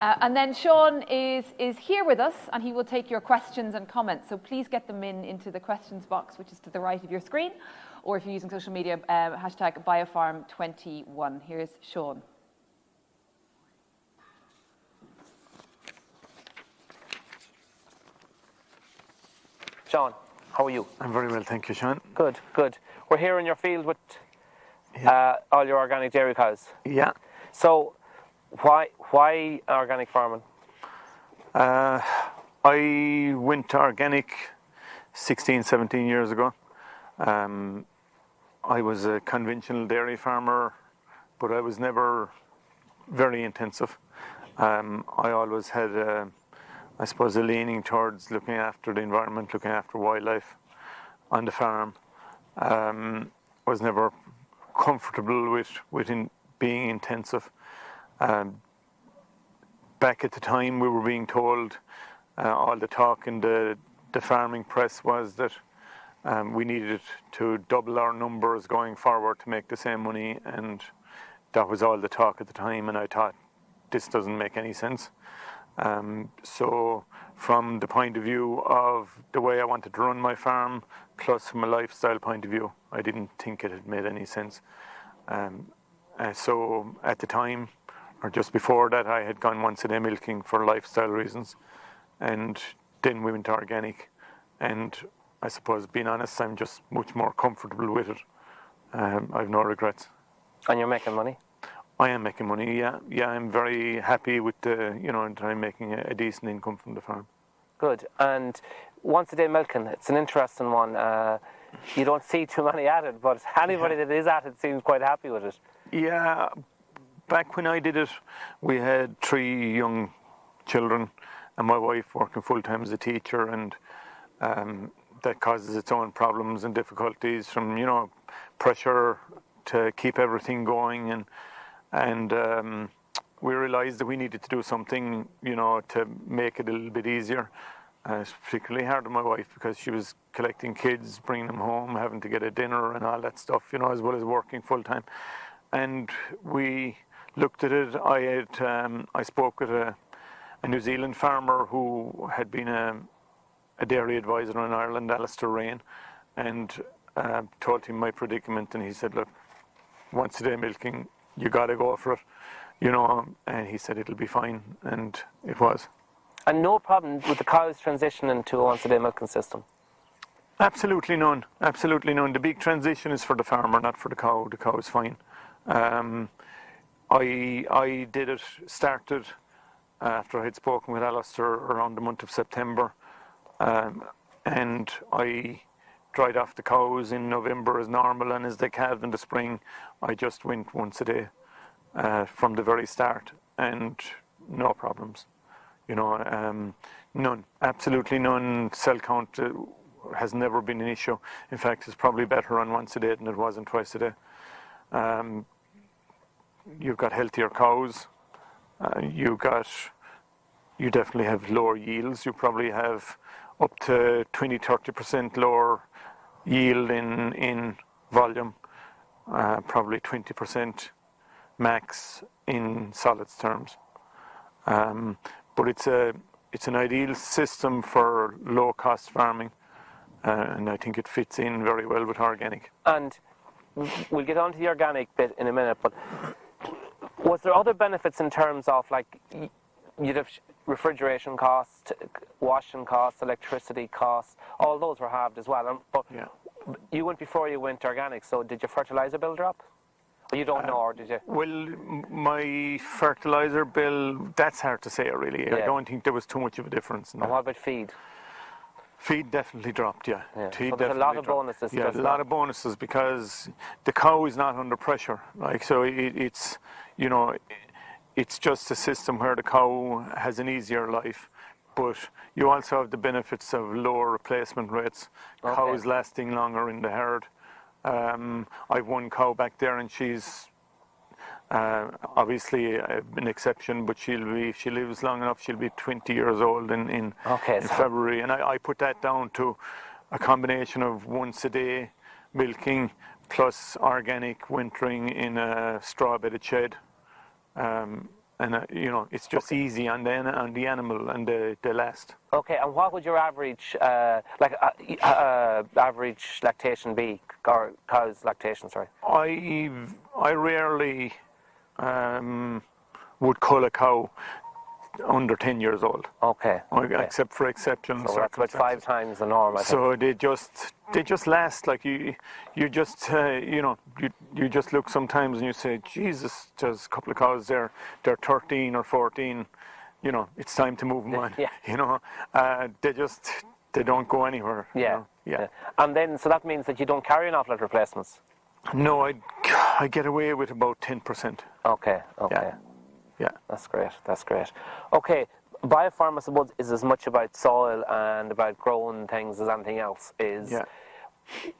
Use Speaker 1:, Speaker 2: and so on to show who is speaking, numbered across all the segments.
Speaker 1: And then Sean is here with us, and he will take your questions and comments. So please get them into the questions box, which is to the right of your screen, or if you're using social media, hashtag BioFarm21. Here's Sean.
Speaker 2: Sean, how are you? I'm very well, thank you, Sean. Good, good. We're here in your field with all your organic dairy cows. Yeah. So, why organic farming? I went to organic 16, 17 years ago. I was a conventional dairy farmer, but I was never very intensive. I always had, I suppose, a leaning towards looking after the environment, looking after wildlife on the farm. Was never comfortable with being intensive. Back at the time, we were being told, all the talk in the farming press was that we needed to double our numbers going forward to make the same money, and that was all the talk at the time, and I thought, this doesn't make any sense. So from the point of view of the way I wanted to run my farm, plus from a lifestyle point of view, I didn't think it had made any sense. So at the time, or just before that, I had gone once a day milking for lifestyle reasons, and then we went to organic. And I suppose, being honest, I'm just much more comfortable with it. I've no regrets. And you're making money? I am making money, yeah. Yeah, I'm very happy with that I'm making a decent income from the farm. Good. And once a day milking, it's an interesting one. You don't see too many at it, but anybody that is at it seems quite happy with it. Yeah. Back when I did it, we had 3 young children and my wife working full-time as a teacher, and that causes its own problems and difficulties from, pressure to keep everything going, and we realised that we needed to do something, to make it a little bit easier. It's particularly hard on my wife because she was collecting kids, bringing them home, having to get a dinner and all that stuff, as well as working full-time. And we looked at it. I spoke with a New Zealand farmer who had been a dairy advisor in Ireland, Alistair Rain, and told him my predicament, and he said, look, once a day milking, you got to go for it, and he said it'll be fine, and it was. And no problem with the cows transitioning to a once a day milking system? Absolutely none, absolutely none. The big transition is for the farmer, not for the cow. The cow is fine. I started after I had spoken with Alistair around the month of September, and I dried off the cows in November as normal, and as they calved in the spring, I just went once a day from the very start, and no problems. None, absolutely none. Cell count has never been an issue. In fact, it's probably better on once a day than it was on twice a day. You've got healthier cows. You definitely have lower yields. You probably have up to 20-30% lower yield in volume, probably 20% max in solids terms. But it's an ideal system for low-cost farming, and I think it fits in very well with organic. And we'll get on to the organic bit in a minute, but was there other benefits in terms of, like, you'd have refrigeration costs, washing costs, electricity costs, all those were halved as well. But yeah. You went before you went organic, so did your fertiliser bill drop? Or you don't know, or did you? Well, my fertiliser bill, that's hard to say, really. Yeah. I don't think there was too much of a difference. No. And what about feed? Feed definitely dropped, yeah. So there's a lot of bonuses. Yeah, a lot of bonuses because the cow is not under pressure. Like, so it's just a system where the cow has an easier life, but you also have the benefits of lower replacement rates. Okay. Cows lasting longer in the herd. I've one cow back there, and she's obviously an exception, but if she lives long enough, she'll be 20 years old in February. And I put that down to a combination of once a day milking plus organic wintering in a straw bedded shed. and it's just easy on the animal and the last.
Speaker 3: Okay, and what would your average average lactation be, or cow's lactation? Sorry.
Speaker 2: I rarely would cull a cow under 10 years old.
Speaker 3: Okay.
Speaker 2: Except for exceptional
Speaker 3: so
Speaker 2: circumstances.
Speaker 3: that's about 5 times the norm, I think.
Speaker 2: So they just last, like you just you just look sometimes and you say, Jesus, there's a couple of cows there, they're 13 or 14, it's time to move them on.
Speaker 3: Yeah.
Speaker 2: They don't go anywhere.
Speaker 3: Yeah.
Speaker 2: Yeah.
Speaker 3: And then, so that means that you don't carry an awful lot of replacements?
Speaker 2: No, I get away with about 10%.
Speaker 3: Okay.
Speaker 2: Yeah.
Speaker 3: That's great. Okay, BioFarm, I suppose, is as much about soil and about growing things as anything else.
Speaker 2: Yeah.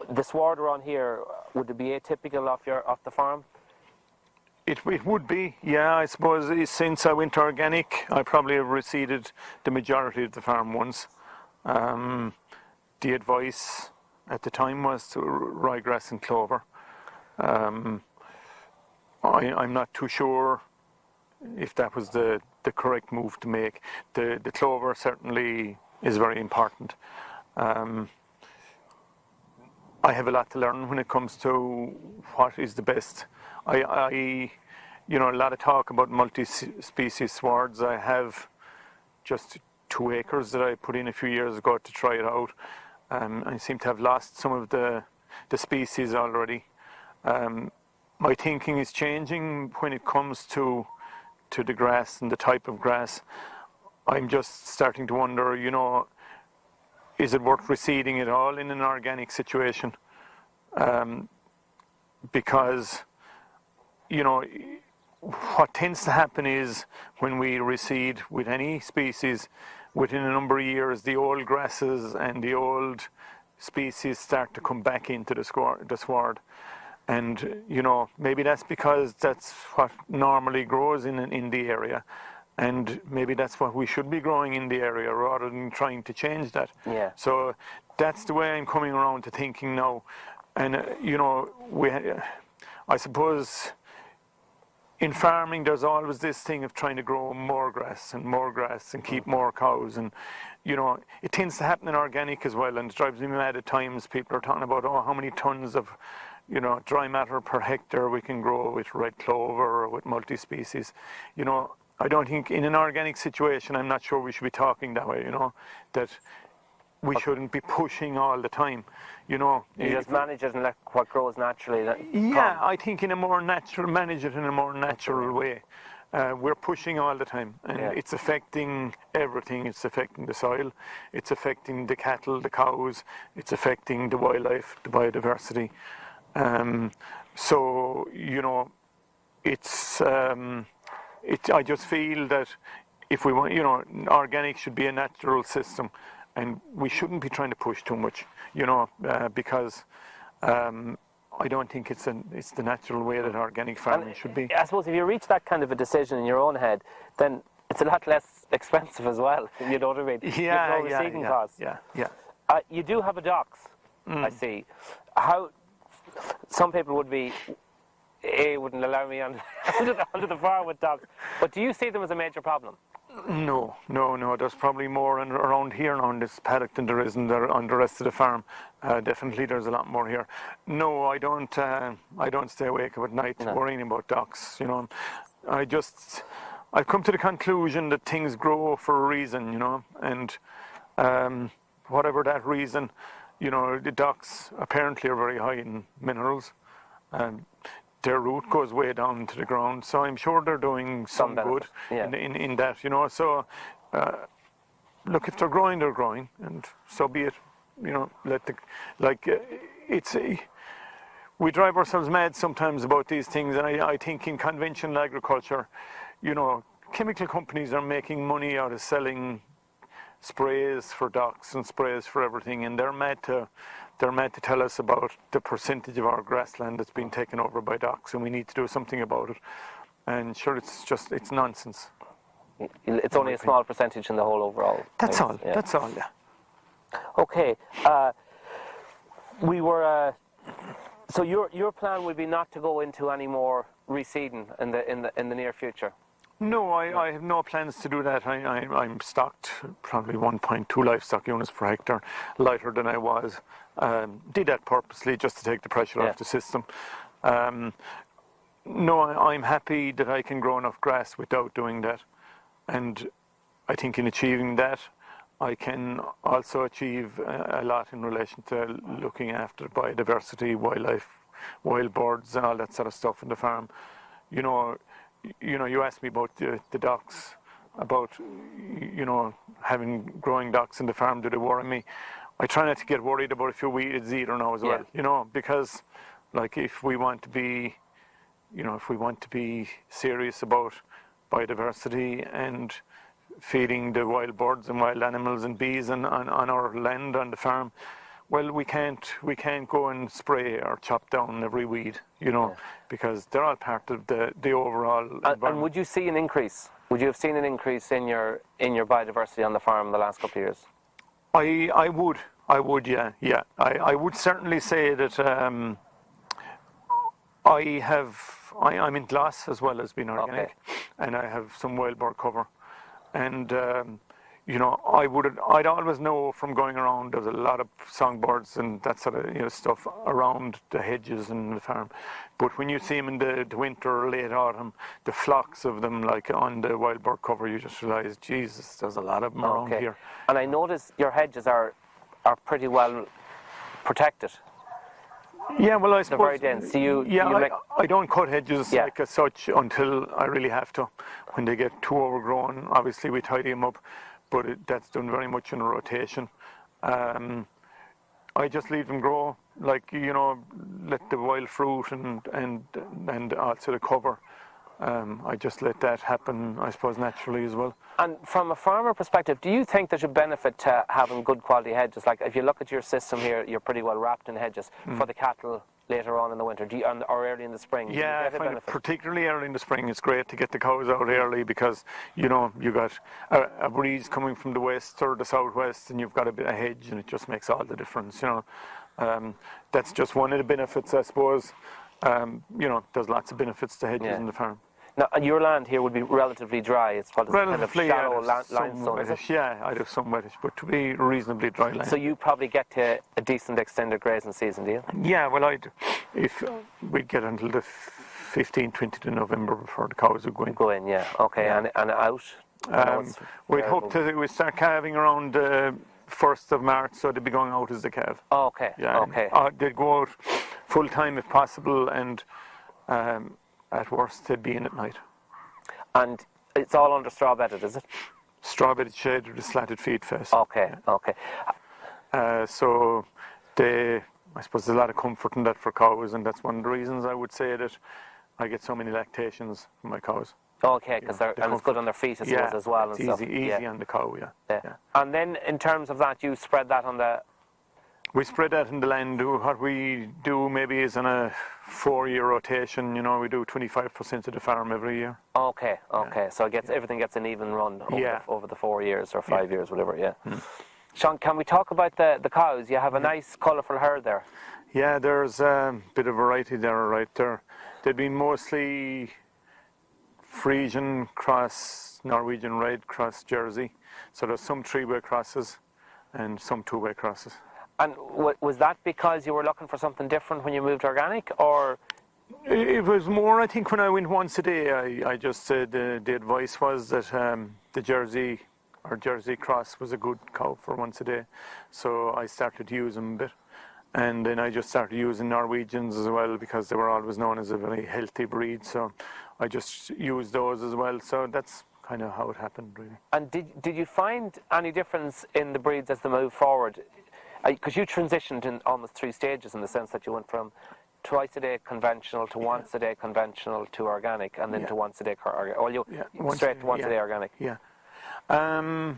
Speaker 3: The sward around here, would it be atypical of the farm?
Speaker 2: It would be, yeah. I suppose since I went organic, I probably have reseeded the majority of the farm once. The advice at the time was to ryegrass and clover. I'm not too sure if that was the correct move to make. The clover certainly is very important. I have a lot to learn when it comes to what is the best. A lot of talk about multi-species swards. I have just 2 acres that I put in a few years ago to try it out. I seem to have lost some of the species already. My thinking is changing when it comes to the grass and the type of grass. I'm just starting to wonder, is it worth reseeding at all in an organic situation? Because, what tends to happen is when we reseed with any species, within a number of years, the old grasses and the old species start to come back into the sward. And, maybe that's because that's what normally grows in the area. And maybe that's what we should be growing in the area rather than trying to change that.
Speaker 3: Yeah.
Speaker 2: So that's the way I'm coming around to thinking now. And, I suppose in farming there's always this thing of trying to grow more grass and keep more cows. And, it tends to happen in organic as well. And it drives me mad at times. People are talking about, how many tons of dry matter per hectare we can grow with red clover or with multi-species. I don't think in an organic situation, I'm not sure we should be talking that way, that we shouldn't be pushing all the time, You
Speaker 3: just manage it and let what grows naturally.
Speaker 2: Yeah, I think manage it in a more natural way. We're pushing all the time, and it's affecting everything. It's affecting the soil, it's affecting the cattle, the cows, it's affecting the wildlife, the biodiversity. So it's I just feel that if we want, organic should be a natural system, and we shouldn't be trying to push too much, because I don't think it's the natural way that organic farming should be.
Speaker 3: I suppose if you reach that kind of a decision in your own head, then it's a lot less expensive as well. You know what I mean?
Speaker 2: Yeah.
Speaker 3: You do have a docks, I see. Some people wouldn't allow me onto the farm with dogs. But do you see them as a major problem?
Speaker 2: No. There's probably more around here now in this paddock than there is on the rest of the farm. Definitely, there's a lot more here. No, I don't stay awake at night worrying about ducks. I've come to the conclusion that things grow for a reason. And whatever that reason, the ducks apparently are very high in minerals. Their root goes way down to the ground, so I'm sure they're doing some good in that, So, look, if they're growing, and so be it. We drive ourselves mad sometimes about these things, and I think in conventional agriculture, chemical companies are making money out of selling sprays for ducks and sprays for everything, and they're mad to tell us about the percentage of our grassland that's been taken over by ducks, and we need to do something about it. And sure, it's nonsense.
Speaker 3: It's only a small percentage in the whole overall.
Speaker 2: That's all. Yeah.
Speaker 3: Okay. So your plan would be not to go into any more reseeding in the near future.
Speaker 2: No, I have no plans to do that. I'm stocked probably 1.2 livestock units per hectare, lighter than I was. Did that purposely just to take the pressure off the system. No, I'm happy that I can grow enough grass without doing that. And I think in achieving that, I can also achieve a lot in relation to looking after biodiversity, wildlife, wild birds and all that sort of stuff in the farm. You asked me about the ducks, about, growing ducks in the farm, do they worry me? I try not to get worried about a few weeds either now as well, because like if we want to be serious about biodiversity and feeding the wild birds and wild animals and bees on our land, on the farm, well, we can't go and spray or chop down every weed, because they're all part of the overall environment.
Speaker 3: And would you see an increase? Would you have seen an increase in your biodiversity on the farm in the last couple of years?
Speaker 2: I would, yeah. I would certainly say that I'm in glass as well as being organic, and I have some wild bird cover, and I'd always know from going around. There's a lot of songbirds and that sort of stuff around the hedges and the farm, but when you see them in the winter or late autumn, the flocks of them like on the wild bird cover, you just realise, Jesus, there's a lot of them around here.
Speaker 3: And I notice your hedges are pretty well protected.
Speaker 2: Yeah, well, I suppose.
Speaker 3: They're very dense.
Speaker 2: I don't cut hedges like as such until I really have to. When they get too overgrown, obviously we tidy them up, but that's done very much in a rotation. I just leave them grow, let the wild fruit and also the cover. I just let that happen, I suppose, naturally as well.
Speaker 3: And from a farmer perspective, do you think there's a benefit to having good quality hedges? Like if you look at your system here, you're pretty well wrapped in hedges for the cattle later on in the winter, or early in the spring.
Speaker 2: Yeah, I find it particularly early in the spring. It's great to get the cows out early because you got a breeze coming from the west or the southwest, and you've got a bit of hedge, and it just makes all the difference. That's just one of the benefits, I suppose. There's lots of benefits to hedges in the farm.
Speaker 3: Now, your land here would be relatively dry. It's kind of shallow limestone, is it?
Speaker 2: Yeah, I'd have some wettish, but to be reasonably dry land.
Speaker 3: So you probably get to a decent extended grazing season, do you?
Speaker 2: Yeah, well, if we'd get until the 15th, 20th of November before the cows would go in.
Speaker 3: Go in, yeah. Okay, yeah. And out?
Speaker 2: We'd hope to start calving around 1st of March, so they'd be going out as the calve.
Speaker 3: Oh, okay,
Speaker 2: yeah,
Speaker 3: okay.
Speaker 2: They'd go out full time if possible, and at worst they'd be in at night.
Speaker 3: And it's all under straw bedded, is it?
Speaker 2: Straw bedded shade with a slatted feed face.
Speaker 3: Okay, yeah. Okay.
Speaker 2: So I suppose there's a lot of comfort in that for cows, and that's one of the reasons I would say that I get so many lactations from my cows.
Speaker 3: Okay, because it's good on their feet, I suppose, as well.
Speaker 2: It's
Speaker 3: and
Speaker 2: easy on the cow, yeah.
Speaker 3: And then in terms of that, you spread that on the...
Speaker 2: We spread that in the land. What we do maybe is on a 4-year rotation. We do 25% of the farm every year.
Speaker 3: Okay. So everything gets an even run over the 4 years or 5 years, whatever, Sean, can we talk about the cows? You have a nice, colourful herd there.
Speaker 2: Yeah, there's a bit of variety there, right there. They'd be mostly Frisian cross, Norwegian Red cross Jersey. So there's some 3-way crosses and some 2-way crosses.
Speaker 3: And was that because you were looking for something different when you moved organic, or?
Speaker 2: It was more, I think, when I went once a day, I just said the advice was that the Jersey cross was a good cow for once a day. So I started to use them a bit. And then I just started using Norwegians as well because they were always known as a very healthy breed. So I just used those as well. So that's kind of how it happened, really. And
Speaker 3: did you find any difference in the breeds as they moved forward? Because you transitioned in almost 3 stages in the sense that you went from twice a day conventional to once a day conventional to organic, and then to once a day organic. Or straight to once a day organic.
Speaker 2: Yeah. I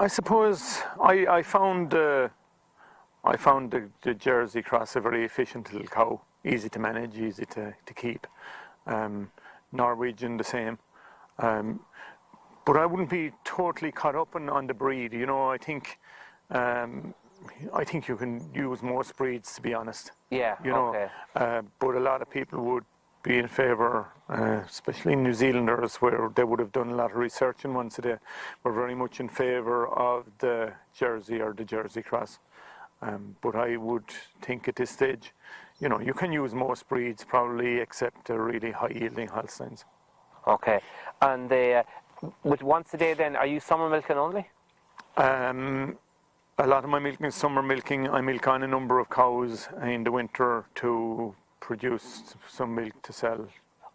Speaker 2: suppose I found the Jersey cross a very efficient little cow, easy to manage, easy to keep. Norwegian the same. But I wouldn't be totally caught up on the breed. I think you can use most breeds, to be honest.
Speaker 3: Yeah.
Speaker 2: But a lot of people would be in favour, especially New Zealanders, where they would have done a lot of research in once a day, were very much in favour of the Jersey or the Jersey cross. But I would think at this stage, you know, you can use most breeds probably except the really high-yielding Holsteins.
Speaker 3: Okay. And with once a day then, are you summer milking only?
Speaker 2: A lot of my milking is summer milking. I milk on a number of cows in the winter to produce some milk to sell.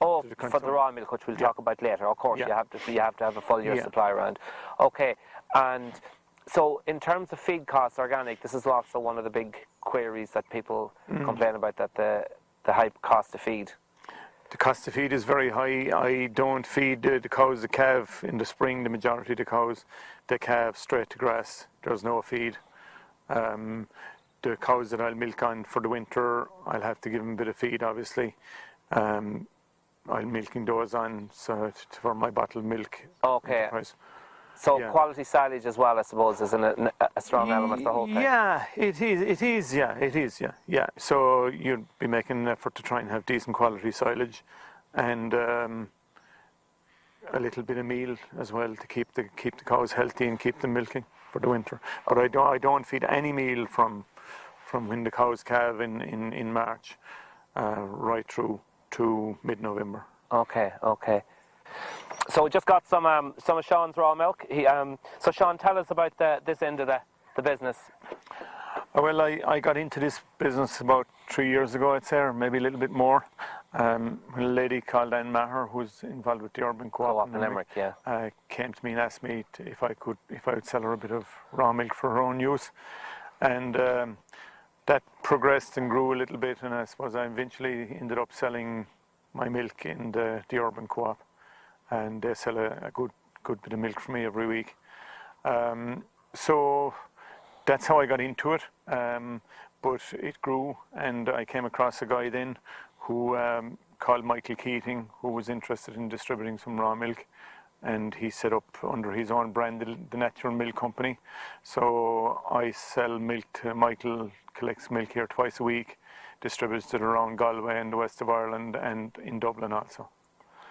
Speaker 3: Oh,
Speaker 2: to
Speaker 3: for the raw milk, which we'll talk about later. Of course,
Speaker 2: Yeah.
Speaker 3: you have to have a full year supply around. Okay. And so in terms of feed costs, organic, this is also one of the big queries that people complain about, that the high cost of feed.
Speaker 2: The cost of feed is very high. I don't feed the cows the calf in the spring. The majority of the cows, they calve straight to grass. There's no feed. The cows that I'll milk on for the winter, I'll have to give them a bit of feed, obviously. I'm milking those on for my bottled milk.
Speaker 3: Okay.
Speaker 2: Price.
Speaker 3: So
Speaker 2: Yeah.
Speaker 3: quality silage as well, I suppose, is a strong element of the whole thing.
Speaker 2: Yeah, it is. Yeah. So you'd be making an effort to try and have decent quality silage, and a little bit of meal as well to keep the cows healthy and keep them milking for the winter. But I don't feed any meal from when the cows calve in March right through to mid-November.
Speaker 3: Okay. So we just got some of Sean's raw milk. So Sean, tell us about this end of the business.
Speaker 2: Well, I got into this business about 3 years ago, I'd say, or maybe a little bit more. When a lady called Anne Maher, who's involved with the Urban Co-op
Speaker 3: in Limerick,
Speaker 2: came to me and asked me if I would sell her a bit of raw milk for her own use, and that progressed and grew a little bit, and I suppose I eventually ended up selling my milk in the Urban Co-op, and they sell a good bit of milk for me every week. So that's how I got into it, but it grew, and I came across a guy then who called Michael Keating, who was interested in distributing some raw milk, and he set up under his own brand the Natural Milk Company. So I sell milk to Michael, collects milk here twice a week, distributes it around Galway and the west of Ireland and in Dublin also.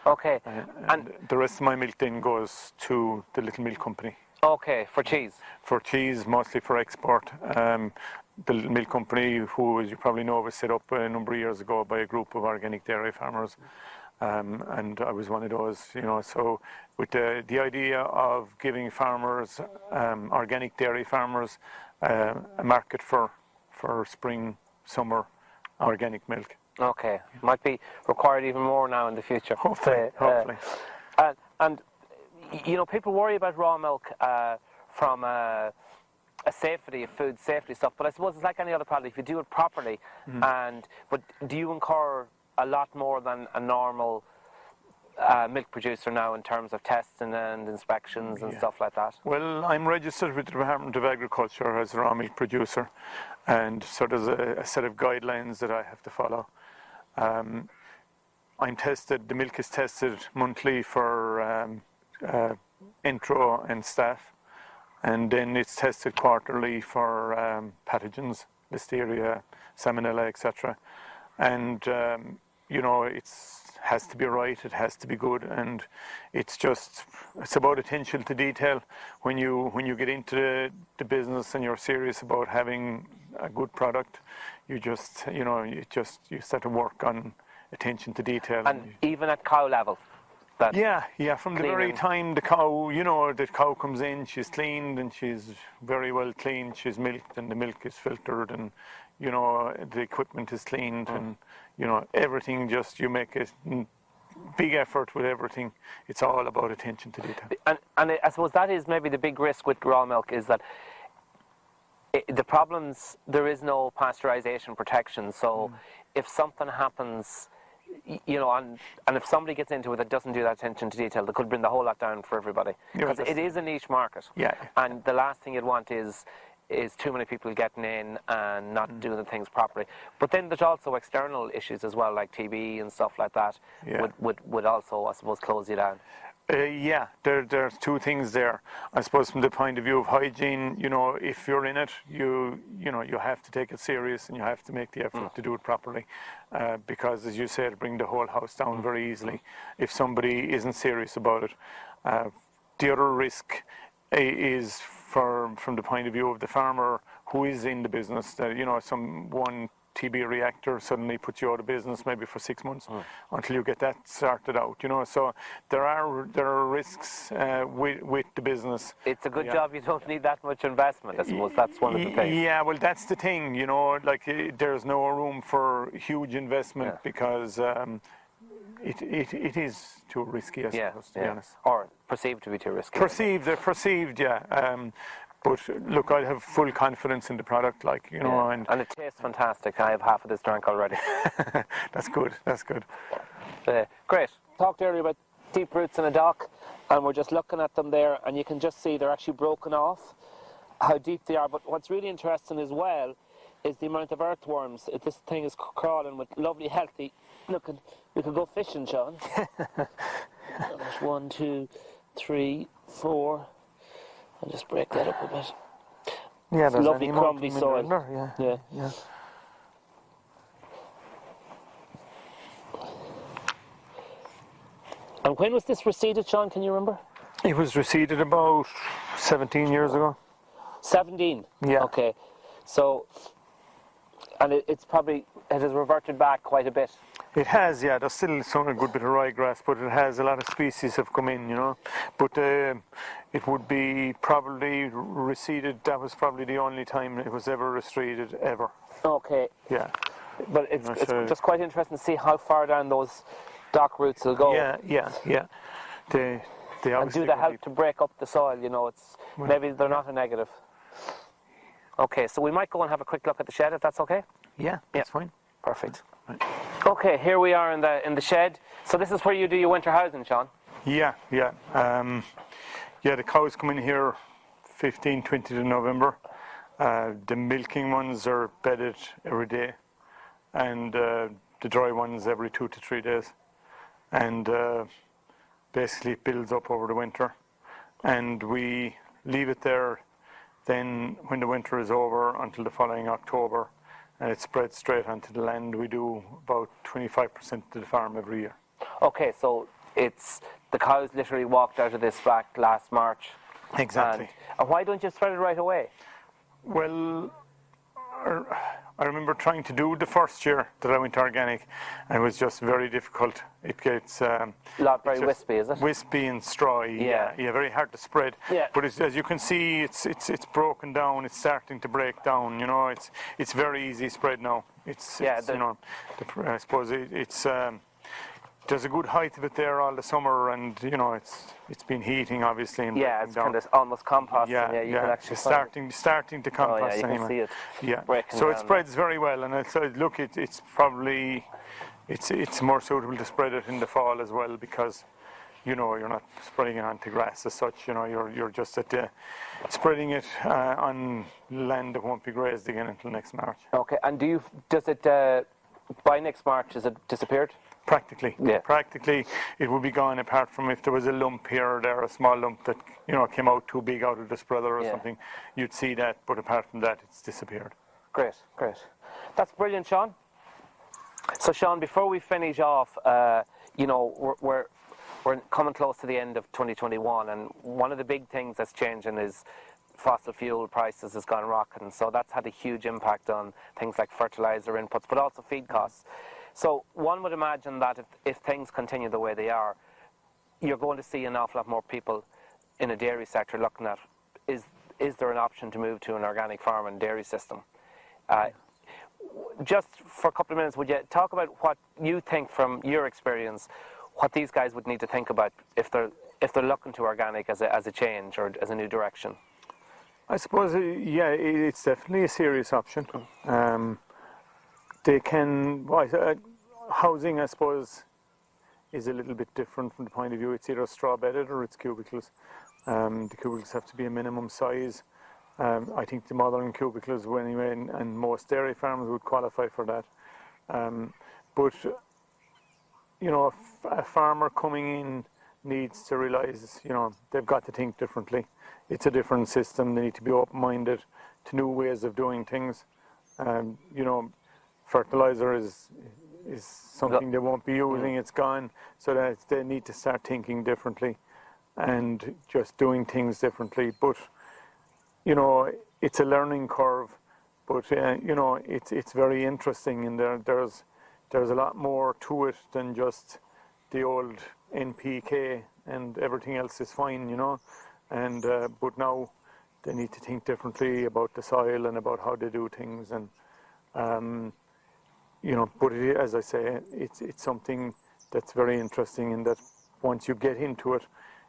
Speaker 3: Okay.
Speaker 2: And the rest of my milk then goes to the Little Milk Company.
Speaker 3: Okay, for cheese?
Speaker 2: For cheese, mostly for export. The Little Milk Company, who, as you probably know, was set up a number of years ago by a group of organic dairy farmers. And I was one of those, you know. So with the idea of giving farmers, organic dairy farmers, a market for spring, summer organic milk.
Speaker 3: Okay, might be required even more now in the future.
Speaker 2: Hopefully.
Speaker 3: And you know, people worry about raw milk from a safety, food safety stuff, but I suppose it's like any other product. If you do it properly, but do you incur a lot more than a normal milk producer now in terms of testing and inspections and stuff like that?
Speaker 2: Well, I'm registered with the Department of Agriculture as a raw milk producer, and so there's a set of guidelines that I have to follow. I'm tested, the milk is tested monthly for intro and staph, and then it's tested quarterly for pathogens, listeria, salmonella, etc. And you know, it's has to be right, it has to be good, and it's about attention to detail. When you get into the business and you're serious about having a good product, you start to work on attention to detail.
Speaker 3: And even at cow level?
Speaker 2: Yeah, from the very time the cow comes in, she's cleaned and she's very well cleaned, she's milked and the milk is filtered and, you know, the equipment is cleaned and, you know, everything, just you make a big effort with everything. It's all about attention to detail.
Speaker 3: And I suppose that is maybe the big risk with raw milk, is that the problems, there is no pasteurization protection, so if something happens, you know, and if somebody gets into it that doesn't do that attention to detail, that could bring the whole lot down for everybody. Because it is a niche market.
Speaker 2: Yeah.
Speaker 3: And the last thing you'd want is too many people getting in and not doing the things properly. But then there's also external issues as well, like TB and stuff like that, would also, I suppose, close you down.
Speaker 2: Yeah, there's two things there. I suppose from the point of view of hygiene, if you're in it, you have to take it serious and you have to make the effort to do it properly, because as you said, bring the whole house down very easily if somebody isn't serious about it. The other risk is from the point of view of the farmer who is in the business, that one TB reactor suddenly puts you out of business maybe for 6 months until you get that sorted out. So there are risks with the business.
Speaker 3: It's a good job you don't need that much investment. I suppose that's one of the things.
Speaker 2: Yeah, well, that's the thing. There's no room for huge investment because it is too risky, I suppose, to be honest.
Speaker 3: Or perceived to be too risky.
Speaker 2: Perceived, yeah. But look, I have full confidence in the product,
Speaker 3: and it tastes fantastic. I have half of this drink already.
Speaker 2: That's good.
Speaker 3: Great. Talked earlier about deep roots in a dock, and we're just looking at them there, and you can just see they're actually broken off, how deep they are. But what's really interesting as well is the amount of earthworms. This thing is crawling with lovely, healthy. Look, we could go fishing, Sean. There's 1, 2, 3, 4. I'll just break that up a bit.
Speaker 2: Yeah, there's
Speaker 3: lovely crumbly soil.
Speaker 2: Yeah.
Speaker 3: And when was this reseeded, Sean? Can you remember?
Speaker 2: It was reseeded about 17 years ago.
Speaker 3: 17?
Speaker 2: Yeah.
Speaker 3: Okay. So, and it has reverted back quite a bit.
Speaker 2: It has, yeah. There's still a good bit of ryegrass, but it has a lot of species have come in, But it would be probably reseeded. That was probably the only time it was ever reseeded, ever.
Speaker 3: Okay.
Speaker 2: Yeah.
Speaker 3: But it's just quite interesting to see how far down those dock roots will go.
Speaker 2: Yeah. They
Speaker 3: and do they help to break up the soil? Maybe they're not a negative. Okay, so we might go and have a quick look at the shed, if that's okay.
Speaker 2: Yeah, that's fine.
Speaker 3: Perfect.
Speaker 2: Right.
Speaker 3: Okay, here we are in the shed. So this is where you do your winter housing, Sean?
Speaker 2: Yeah. The cows come in here 15, 20 to November. The milking ones are bedded every day, and the dry ones every 2 to 3 days. And basically it builds up over the winter. And we leave it there then when the winter is over until the following October. And it spreads straight onto the land. We do about 25% to the farm every year. Okay,
Speaker 3: so the cows literally walked out of this flat last March.
Speaker 2: Exactly.
Speaker 3: And why don't you spread it right away?
Speaker 2: Well, I remember trying to do the first year that I went organic, and it was just very difficult. It gets
Speaker 3: very wispy, is it?
Speaker 2: Wispy and strawy. Yeah, very hard to spread.
Speaker 3: Yeah.
Speaker 2: But as you can see, it's broken down. It's starting to break down. It's very easy spread now. I suppose it's. There's a good height of it there all the summer, and it's been heating obviously. And
Speaker 3: it's kind of almost composting. Yeah, you can actually
Speaker 2: starting to compost.
Speaker 3: You can see it.
Speaker 2: Yeah, so it spreads very well, and it's probably it's more suitable to spread it in the fall as well, because you're not spreading it onto grass as such. You're just spreading it on land that won't be grazed again until next March.
Speaker 3: Okay, and does it by next March? Is it disappeared?
Speaker 2: Practically. Yeah. Practically, it would be gone, apart from if there was a lump here or there, a small lump that came out too big out of the spreader or something. You'd see that, but apart from that, it's disappeared.
Speaker 3: Great. That's brilliant, Sean. So, Sean, before we finish off, we're coming close to the end of 2021, and one of the big things that's changing is fossil fuel prices has gone rocketing. So that's had a huge impact on things like fertilizer inputs, but also feed costs. So one would imagine that if things continue the way they are, you're going to see an awful lot more people in a dairy sector looking at, is there an option to move to an organic farm and dairy system? Just for a couple of minutes, would you talk about what you think from your experience, what these guys would need to think about if they're looking to organic as a change or as a new direction?
Speaker 2: I suppose, it's definitely a serious option. They can, housing, I suppose, is a little bit different from the point of view. It's either straw bedded or it's cubicles. The cubicles have to be a minimum size. I think the modern cubicles, anyway, and most dairy farms would qualify for that. But a farmer coming in needs to realise, they've got to think differently. It's a different system. They need to be open-minded to new ways of doing things. Fertilizer is something they won't be using. It's gone. So that they need to start thinking differently and just doing things differently. But, it's a learning curve. But, it's very interesting, and there's a lot more to it than just the old NPK, and everything else is fine, And but now they need to think differently about the soil and about how they do things, and But as I say, it's something that's very interesting, in that once you get into it,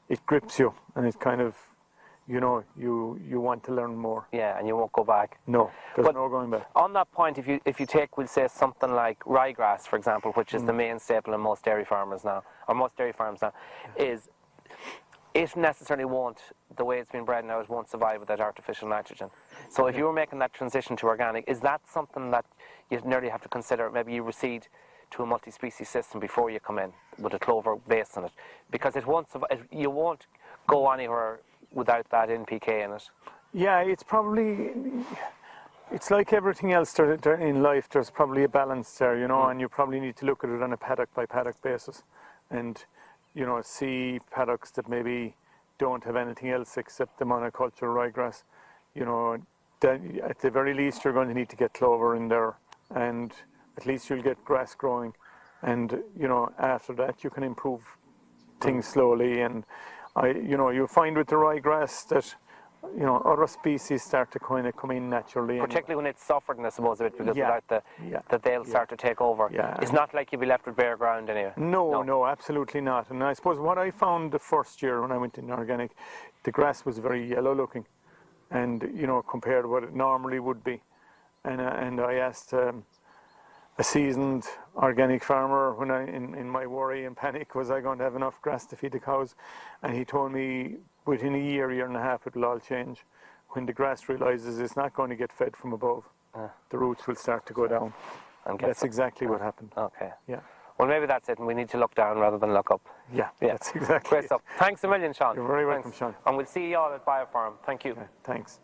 Speaker 2: it grips you, and it kind of, you want to learn more.
Speaker 3: Yeah, and you won't go back.
Speaker 2: No, there's no going back.
Speaker 3: On that point, if you take, we'll say, something like ryegrass, for example, which is the main staple in most dairy farmers now, or most dairy farms now, it necessarily won't, the way it's been bred now, it won't survive with that artificial nitrogen. So if you were making that transition to organic, is that something that you nearly have to consider? Maybe you recede to a multi-species system before you come in with a clover base in it, because it won't survive, you won't go anywhere without that NPK in it.
Speaker 2: Yeah, it's like everything else in life. There's probably a balance there, and you probably need to look at it on a paddock by paddock basis, and see paddocks that maybe don't have anything else except the monoculture ryegrass. At the very least, you're going to need to get clover in there, and at least you'll get grass growing, and after that you can improve things slowly. And you'll find with the ryegrass that other species start to kind of come in naturally.
Speaker 3: Particularly when it's suffered, I suppose, a bit, because without that they'll start to take over.
Speaker 2: Yeah.
Speaker 3: It's not like you'll be left with bare ground anyway.
Speaker 2: No, absolutely not. And I suppose what I found the first year when I went in organic, the grass was very yellow looking, and compared to what it normally would be. And I asked a seasoned organic farmer, when in my worry and panic, was I going to have enough grass to feed the cows? And he told me within a year and a half, it'll all change. When the grass realises it's not going to get fed from above, the roots will start to go down. And that's exactly what happened.
Speaker 3: Okay.
Speaker 2: Yeah.
Speaker 3: Well, maybe that's it, and we need to look down rather than look up.
Speaker 2: Yeah. That's exactly
Speaker 3: Great stuff. Thanks a million, Sean.
Speaker 2: You're very welcome, Sean.
Speaker 3: And we'll see you all at BioFarm. Thank you.
Speaker 2: Okay, thanks.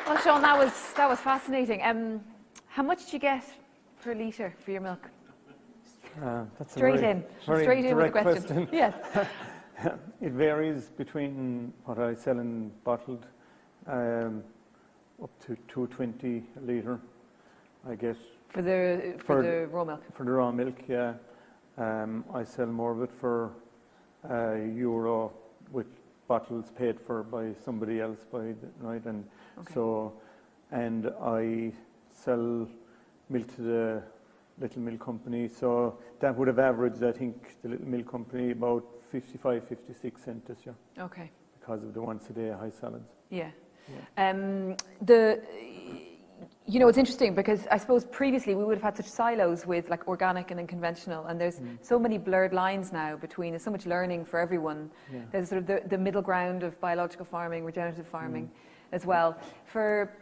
Speaker 1: Well, Sean, that was fascinating. How much did you get per litre for your milk?
Speaker 4: That's
Speaker 1: straight
Speaker 4: a
Speaker 1: in
Speaker 4: very
Speaker 1: with the question. Yes.
Speaker 4: It varies between what I sell in bottled, up to $2.20 a litre. I get
Speaker 1: for the raw milk.
Speaker 4: For the raw milk, yeah. I sell more of it for €1 with bottles paid for by somebody else, right? And so, and I sell milk to the Little Milk Company. So that would have averaged, I think, the Little Milk Company about 55, 56 cents this year.
Speaker 1: Okay.
Speaker 4: Because of the once a day high solids.
Speaker 1: Yeah. It's interesting because I suppose previously we would have had such silos with like organic and then conventional, and there's so many blurred lines now between. There's so much learning for everyone. Yeah. There's sort of the middle ground of biological farming, regenerative farming, as well. For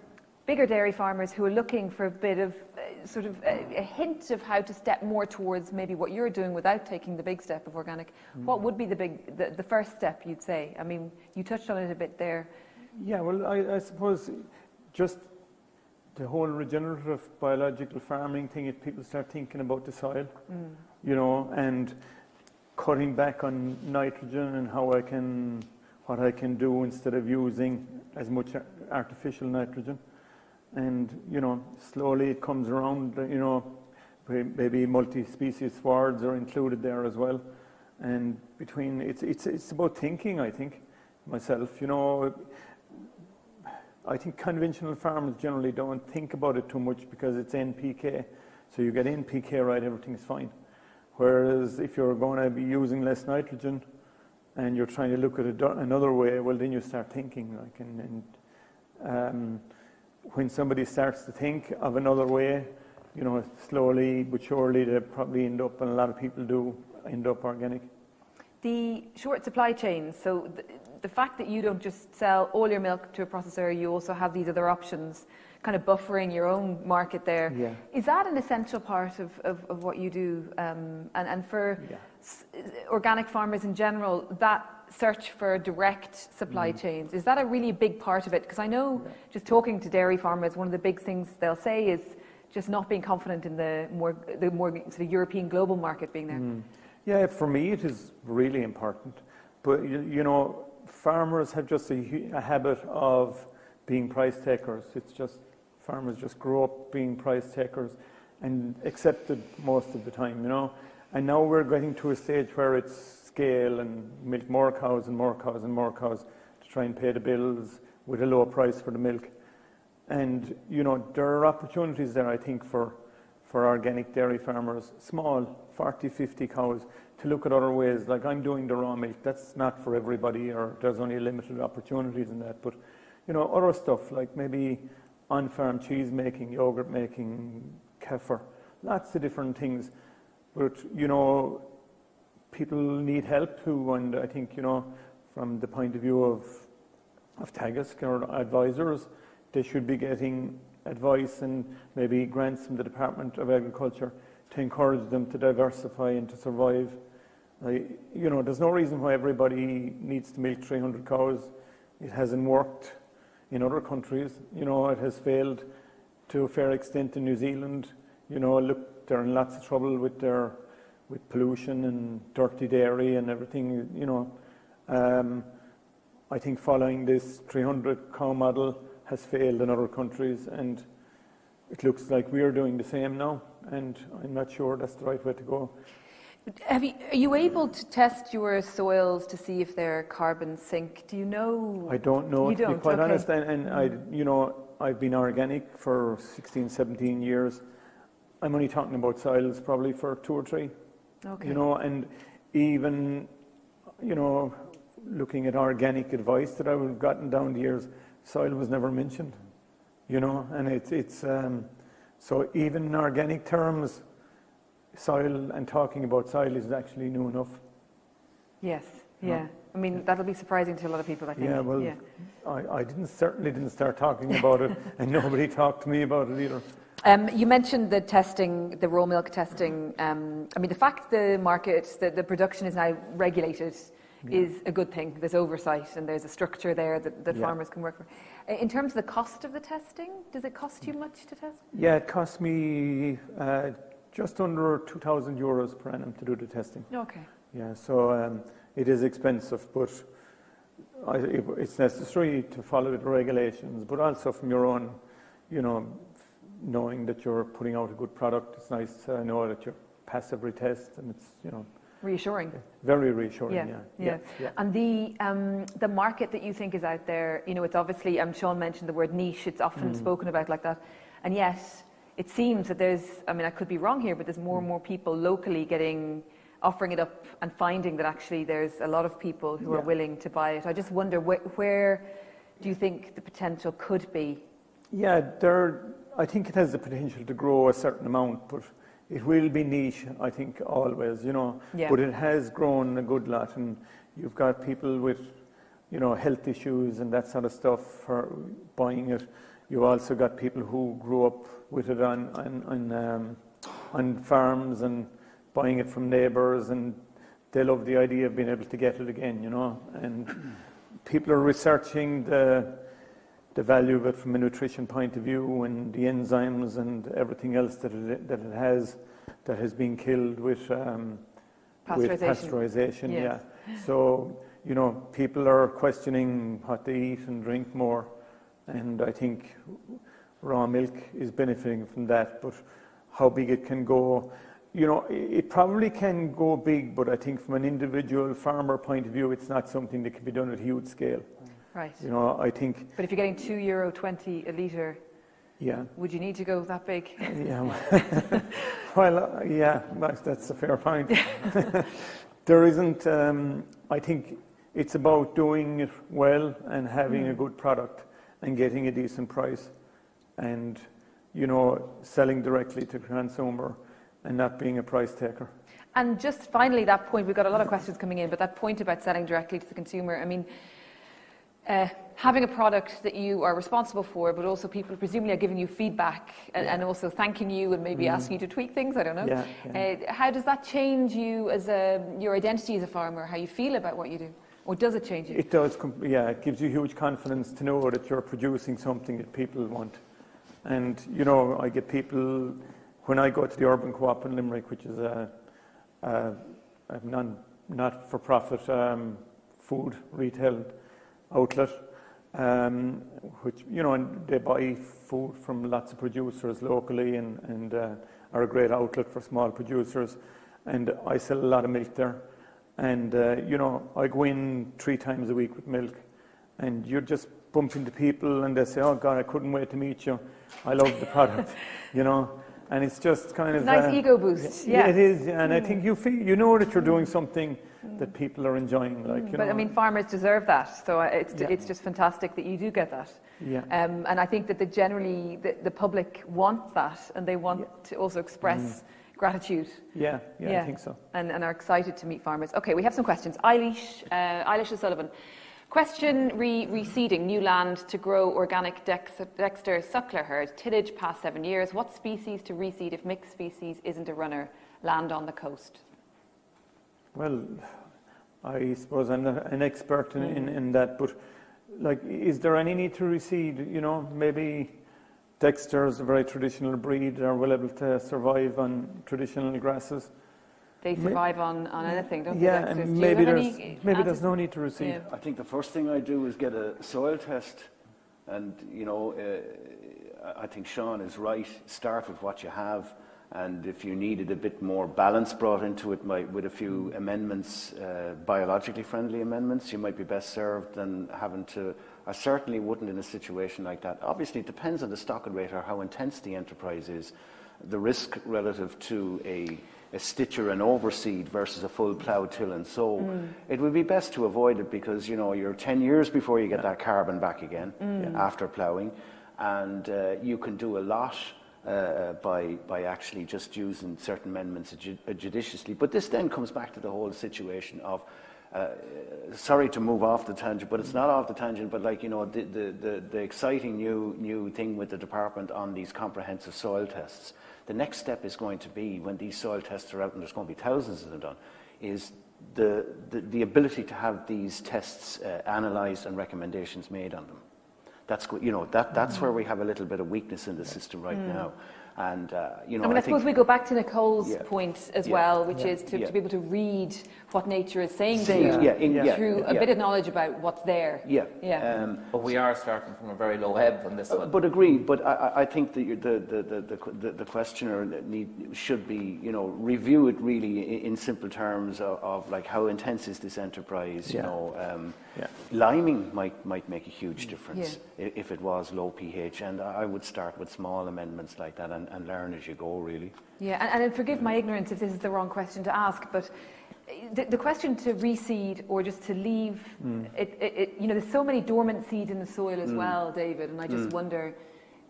Speaker 1: bigger dairy farmers who are looking for a bit of a hint of how to step more towards maybe what you're doing without taking the big step of organic, what would be the first step, you'd say? I mean, you touched on it a bit there.
Speaker 4: Yeah, well, I suppose just the whole regenerative biological farming thing, if people start thinking about the soil, and cutting back on nitrogen and what I can do instead of using as much artificial nitrogen. And, slowly it comes around, maybe multi-species swards are included there as well. And it's about thinking, I think, myself, I think conventional farmers generally don't think about it too much because it's NPK. So you get NPK right, everything's fine. Whereas if you're going to be using less nitrogen and you're trying to look at it another way, well, then you start thinking. When somebody starts to think of another way, slowly but surely they probably end up, and a lot of people do end up organic.
Speaker 1: The short supply chains, so the fact that you don't just sell all your milk to a processor, you also have these other options kind of buffering your own market there.
Speaker 4: Yeah.
Speaker 1: Is that an essential part of what you do? And for organic farmers in general, that search for direct supply chains, is that a really big part of it? Because I know, just talking to dairy farmers, one of the big things they'll say is just not being confident in the more sort of European global market being there.
Speaker 4: Yeah, for me it is really important. But you know, farmers have just a habit of being price takers. It's just, farmers just grow up being price takers and accept it most of the time, you know. And now we're getting to a stage where it's scale and milk more cows and more cows and more cows to try and pay the bills with a low price for the milk. And, you know, there are opportunities there, I think, for organic dairy farmers, small, 40, 50 cows, to look at other ways. Like I'm doing the raw milk, that's not for everybody, or there's only limited opportunities in that. But, you know, other stuff like maybe on-farm cheese making, yogurt making, kefir, lots of different things. But, you know, people need help too, and I think, you know, from the point of view of Teagasc or advisors, they should be getting advice and maybe grants from the Department of Agriculture to encourage them to diversify and to survive. You know, there's no reason why everybody needs to milk 300 cows. It hasn't worked in other countries. You know, it has failed to a fair extent in New Zealand. You know, look, they're in lots of trouble with pollution and dirty dairy and everything, you know. I think following this 300 cow model has failed in other countries, and it looks like we are doing the same now, and I'm not sure that's the right way to go.
Speaker 1: Are you able to test your soils to see if they're carbon sink? Do you know?
Speaker 4: I don't know,
Speaker 1: you
Speaker 4: to be quite
Speaker 1: okay.
Speaker 4: honest, and you know, I've been organic for 16, 17 years. I'm only talking about soils probably for 2 or 3.
Speaker 1: Okay.
Speaker 4: You know, and even, you know, looking at organic advice that I've gotten down the years, soil was never mentioned, you know, and it's so even in organic terms, soil and talking about soil is actually new enough.
Speaker 1: Yes, yeah. I mean, that'll be surprising to a lot of people, I think.
Speaker 4: Yeah, well, I certainly didn't start talking about it, and nobody talked to me about it either.
Speaker 1: You mentioned the testing, the raw milk testing. I mean, the fact the market, the production is now regulated is a good thing. There's oversight and there's a structure there that farmers can work for. In terms of the cost of the testing, does it cost you much to test?
Speaker 4: Yeah, it cost me just under €2,000 per annum to do the testing.
Speaker 1: Okay.
Speaker 4: Yeah, so it is expensive, but it's necessary to follow the regulations, but also from your own, you know, knowing that you're putting out a good product. It's nice to know that you pass every test, and it's, you know,
Speaker 1: reassuring.
Speaker 4: Very reassuring.
Speaker 1: Yeah. And the market that you think is out there, you know, it's obviously, Sean mentioned the word niche. It's often spoken about like that, and yet it seems that there's, I mean, I could be wrong here, but there's more and more people locally offering it up and finding that actually there's a lot of people who are willing to buy it. I just wonder where do you think the potential could be? Yeah,
Speaker 4: I think it has the potential to grow a certain amount, but it will be niche, I think, always, you know.
Speaker 1: Yeah.
Speaker 4: But it has grown a good lot, and you've got people with, you know, health issues and that sort of stuff for buying it. You've also got people who grew up with it on farms and buying it from neighbours, and they love the idea of being able to get it again, you know. And people are researching the value of it from a nutrition point of view, and the enzymes and everything else that it has been killed with pasteurization. Yeah. So, you know, people are questioning what they eat and drink more, and I think raw milk is benefiting from that. But how big it can go, you know, it probably can go big, but I think from an individual farmer point of view, it's not something that can be done at huge scale.
Speaker 1: Right.
Speaker 4: You know, I think.
Speaker 1: But if you're getting €2.20 a litre, would you need to go that big?
Speaker 4: Yeah. Well, that's a fair point. There isn't. I think it's about doing it well and having a good product and getting a decent price, and, you know, selling directly to the consumer and not being a price taker.
Speaker 1: And just finally, that point, we've got a lot of questions coming in, but that point about selling directly to the consumer, I mean, having a product that you are responsible for, but also people presumably are giving you feedback and also thanking you and maybe asking you to tweak things, I don't know. How does that change you as your identity as a farmer, how you feel about what you do? Or does it change you?
Speaker 4: It does, it gives you huge confidence to know that you're producing something that people want. And, you know, I get people, when I go to the Urban Co-op in Limerick, which is a not-for-profit food retail outlet, which, you know, and they buy food from lots of producers locally and are a great outlet for small producers. And I sell a lot of milk there. And, you know, I go in 3 times a week with milk, and you're just bumping into people and they say, oh God, I couldn't wait to meet you. I love the product, you know. And it's just kind of...
Speaker 1: Nice ego boost, yeah.
Speaker 4: It is, and I think you know that you're doing something that people are enjoying. Like, you know.
Speaker 1: I mean, farmers deserve that, so it's just fantastic that you do get that.
Speaker 4: Yeah.
Speaker 1: And I think that generally the public want that, and they want to also express gratitude.
Speaker 4: Yeah, I think so. And
Speaker 1: are excited to meet farmers. Okay, we have some questions. Eilish O'Sullivan. Question reseeding new land to grow organic Dexter suckler herd. Tillage past 7 years. What species to reseed if mixed species isn't a runner? Land on the coast.
Speaker 4: Well, I suppose I'm not an expert in that, but like, is there any need to reseed? You know, maybe Dexter is a very traditional breed, are well able to survive on traditional grasses.
Speaker 1: They survive on anything, don't they?
Speaker 4: Yeah, and maybe there's no need to reseed.
Speaker 5: Yeah. I think the first thing I do is get a soil test, and you know, I think Sean is right. Start with what you have, and if you needed a bit more balance brought into it, with a few amendments, biologically friendly amendments, you might be best served than having to. I certainly wouldn't in a situation like that. Obviously, it depends on the stocking rate or how intense the enterprise is, the risk relative to a stitcher and overseed versus a full plough, till and sow. It would be best to avoid it because, you know, you're 10 years before you get that carbon back again after ploughing, and you can do a lot by actually just using certain amendments judiciously. But this then comes back to the whole situation of sorry to move off the tangent, but it's not off the tangent, but like, you know, the exciting new thing with the department on these comprehensive soil tests. The next step is going to be, when these soil tests are out, and there's going to be thousands of them done, is the ability to have these tests analysed and recommendations made on them. That's, you know, that's where we have a little bit of weakness in the system right now. And, you know,
Speaker 1: I suppose we go back to Nicole's point as well, which is to be able to read what nature is saying to you through a bit of knowledge about what's there.
Speaker 6: But we are starting from a very low ebb on this one.
Speaker 5: But agreed. But I think the questioner should be, you know, review it really in simple terms of like, how intense is this enterprise? You know, liming might make a huge difference if it was low pH, and I would start with small amendments like that and learn as you go, really.
Speaker 1: Yeah, and forgive my ignorance if this is the wrong question to ask, but the question to reseed or just to leave it, you know, there's so many dormant seeds in the soil as well, David, and I just wonder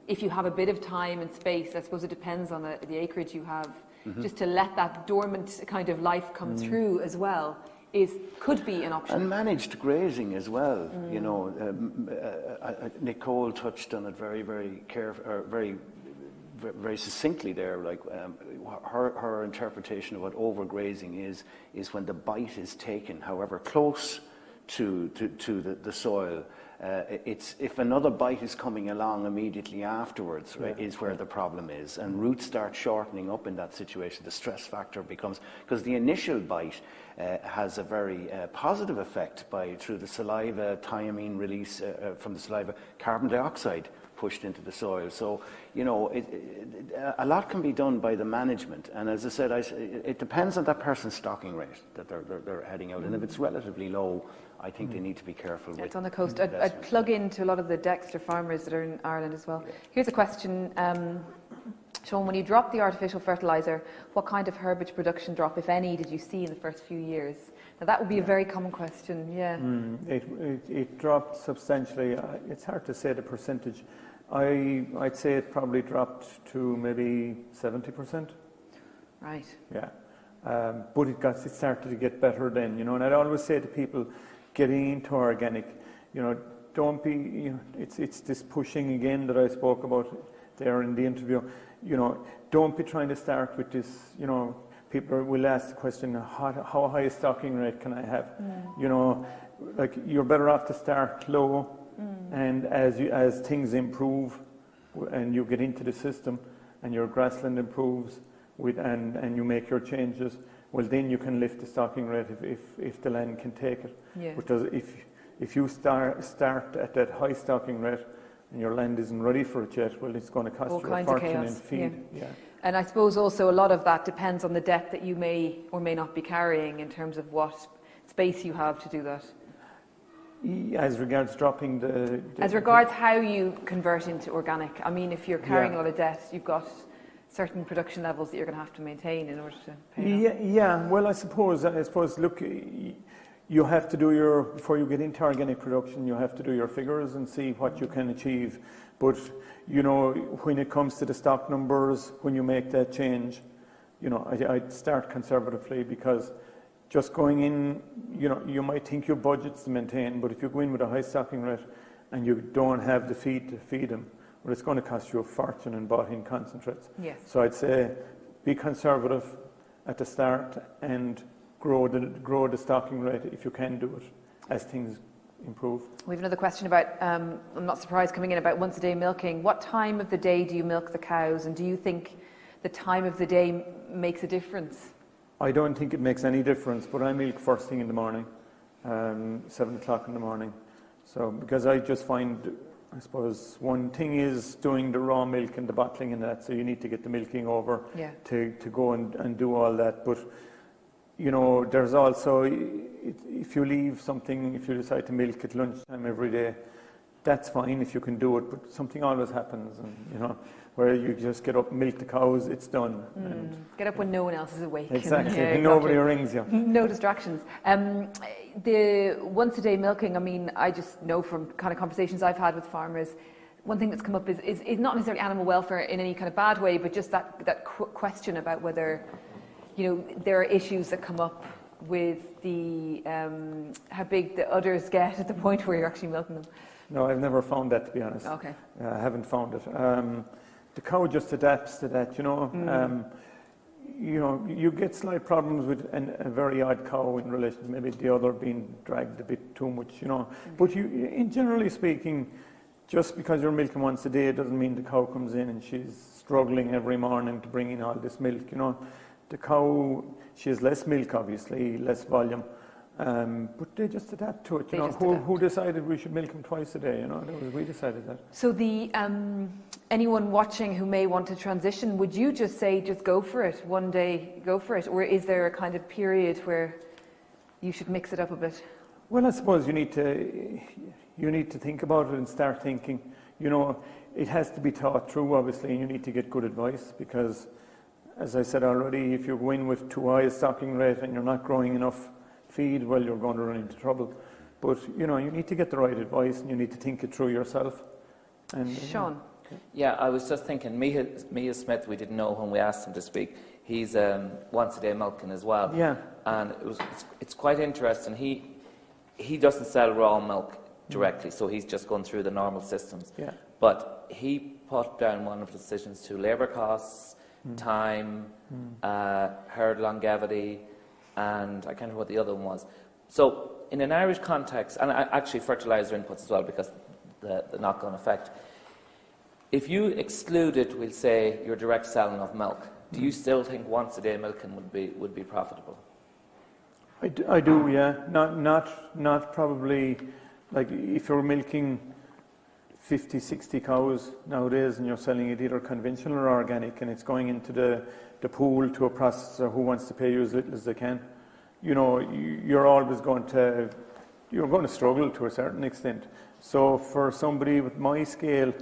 Speaker 1: if you have a bit of time and space, I suppose it depends on the acreage you have, just to let that dormant kind of life come through as well could be an option.
Speaker 5: And managed grazing as well. You know, Nicole touched on it very succinctly there. Like her interpretation of what overgrazing is when the bite is taken, however close to the soil. It's if another bite is coming along immediately afterwards, right, is where the problem is, and roots start shortening up in that situation. The stress factor becomes, because the initial bite has a very positive effect through the saliva, thiamine release from the saliva, carbon dioxide pushed into the soil. So, you know, a lot can be done by the management. And as I said, it depends on that person's stocking rate that they're heading out. And if it's relatively low, I think they need to be careful with.
Speaker 1: It's on the coast. I'd plug into a lot of the Dexter farmers that are in Ireland as well. Here's a question. Sean, when you drop the artificial fertiliser, what kind of herbage production drop, if any, did you see in the first few years? Now, that would be a very common question,
Speaker 4: It dropped substantially. It's hard to say the percentage. I'd say it probably dropped to maybe 70%.
Speaker 1: Right.
Speaker 4: Yeah. But it started to get better then, you know, and I'd always say to people getting into organic, you know, don't be, it's this pushing again that I spoke about there in the interview. Don't be trying to start with this, people will ask the question, how high a stocking rate can I have? Like you're better off to start low, and as things improve and you get into the system and your grassland improves and you make your changes, well then you can lift the stocking rate if the land can take it.
Speaker 1: Yeah.
Speaker 4: Because if you start at that high stocking rate and your land isn't ready for it yet, well it's going to cost
Speaker 1: All
Speaker 4: you a
Speaker 1: kinds of
Speaker 4: fortune in
Speaker 1: chaos.
Speaker 4: feed. Yeah.
Speaker 1: And I suppose also a lot of that depends on the depth that you may or may not be carrying in terms of what space you have to do that.
Speaker 4: As regards dropping
Speaker 1: As regards how you convert into organic, I mean, if you're carrying a lot of debt, you've got certain production levels that you're going to have to maintain in order to pay off.
Speaker 4: Yeah. Well, I suppose, look, you have to do before you get into organic production, you have to do your figures and see what you can achieve. But, when it comes to the stock numbers, when you make that change, I'd start conservatively, because just going in, you might think your budget's to maintain, but if you go in with a high stocking rate and you don't have the feed to feed them, well, it's going to cost you a fortune in bought-in concentrates.
Speaker 1: Yes.
Speaker 4: So I'd say be conservative at the start and grow the stocking rate if you can do it as things improve.
Speaker 1: We have another question about, I'm not surprised, coming in about once a day milking. What time of the day do you milk the cows, and do you think the time of the day makes a difference?
Speaker 4: I don't think it makes any difference, but I milk first thing in the morning, 7 o'clock in the morning. So, because I just find, I suppose, one thing is doing the raw milk and the bottling and that, so you need to get the milking over to go and do all that. But, there's also, if you decide to milk at lunchtime every day, that's fine if you can do it, but something always happens, and, where you just get up and milk the cows, it's done. And
Speaker 1: get up when no one else is awake.
Speaker 4: exactly, and nobody rings you.
Speaker 1: No distractions. The once a day milking, I mean, I just know from kind of conversations I've had with farmers, one thing that's come up is not necessarily animal welfare in any kind of bad way, but just that question about whether, there are issues that come up with the how big the udders get at the point where you're actually milking them.
Speaker 4: No, I've never found that, to be honest.
Speaker 1: Okay.
Speaker 4: I haven't found it. The cow just adapts to that, you get slight problems with a very odd cow in relation to maybe the other being dragged a bit too much, But in generally speaking, just because you're milking once a day doesn't mean the cow comes in and she's struggling every morning to bring in all this milk, The cow, she has less milk, obviously, less volume. But they just adapt to it. Who decided we should milk them twice a day? We decided that.
Speaker 1: So anyone watching who may want to transition, would you just say, just go for it, one day, go for it? Or is there a kind of period where you should mix it up a bit?
Speaker 4: Well, I suppose you need to think about it and start thinking. It has to be thought through, obviously, and you need to get good advice, because, as I said already, if you go in with too high a stocking rate and you're not growing enough feed, well, you're going to run into trouble. But, you need to get the right advice, and you need to think it through yourself. And
Speaker 1: Sean?
Speaker 6: Yeah, I was just thinking, Mia Smith, we didn't know when we asked him to speak. He's once a day milking as well.
Speaker 4: Yeah.
Speaker 6: And it's quite interesting. He doesn't sell raw milk directly, so he's just gone through the normal systems.
Speaker 4: Yeah.
Speaker 6: But he put down one of the decisions to labour costs, time, herd longevity, and I can't remember what the other one was. So in an Irish context, and actually fertiliser inputs as well, because the knock-on effect, if you excluded, we'll say, your direct selling of milk, do you still think once a day milking would be profitable?
Speaker 4: I do, yeah. Not probably, like if you're milking 50, 60 cows nowadays and you're selling it either conventional or organic, and it's going into the pool to a processor who wants to pay you as little as they can, you're always going to struggle to a certain extent. So for somebody with my scale,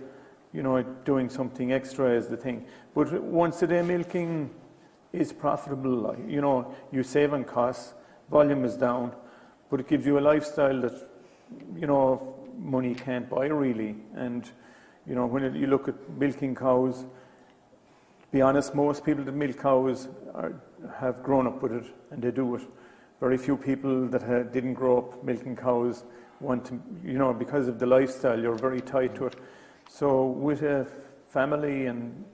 Speaker 4: doing something extra is the thing. But once a day milking is profitable. You save on costs, volume is down, but it gives you a lifestyle that, money can't buy really. And, when you look at milking cows, to be honest, most people that milk cows have grown up with it, and they do it very few people that didn't grow up milking cows want to, because of the lifestyle, you're very tied to it. So with a family and,